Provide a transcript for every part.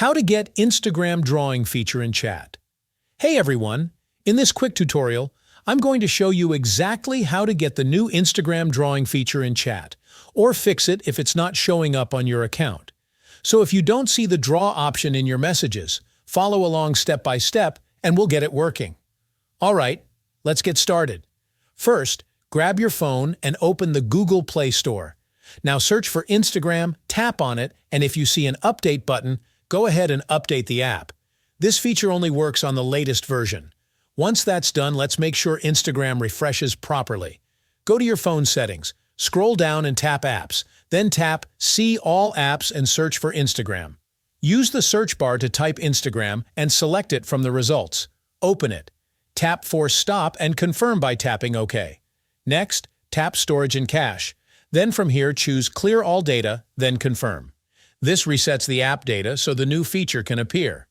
How to get Instagram drawing feature in chat. Hey everyone! In this quick tutorial, I'm going to show you exactly how to get the new Instagram drawing feature in chat, or fix it if it's not showing up on your account. So if you don't see the draw option in your messages, follow along step by step and we'll get it working. Alright, let's get started. First, grab your phone and open the Google Play Store. Now search for Instagram, tap on it, and if you see an update button, go ahead and update the app. This feature only works on the latest version. Once that's done, let's make sure Instagram refreshes properly. Go to your phone settings, scroll down and tap Apps, then tap See All Apps and search for Instagram. Use the search bar to type Instagram and select it from the results. Open it. Tap Force Stop and confirm by tapping OK. Next, tap Storage and Cache. Then from here, choose Clear All Data, then Confirm. This resets the app data so the new feature can appear.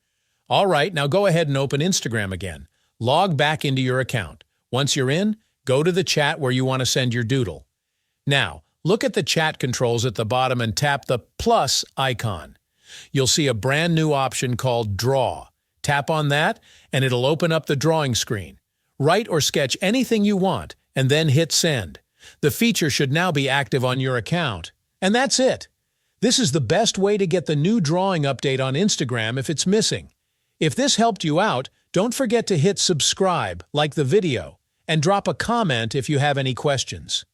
Alright, now go ahead and open Instagram again. Log back into your account. Once you're in, go to the chat where you want to send your doodle. Now, look at the chat controls at the bottom and tap the plus icon. You'll see a brand new option called Draw. Tap on that, and it'll open up the drawing screen. Write or sketch anything you want, and then hit Send. The feature should now be active on your account. And that's it. This is the best way to get the new drawing update on Instagram if it's missing. If this helped you out, don't forget to hit subscribe, like the video, and drop a comment if you have any questions.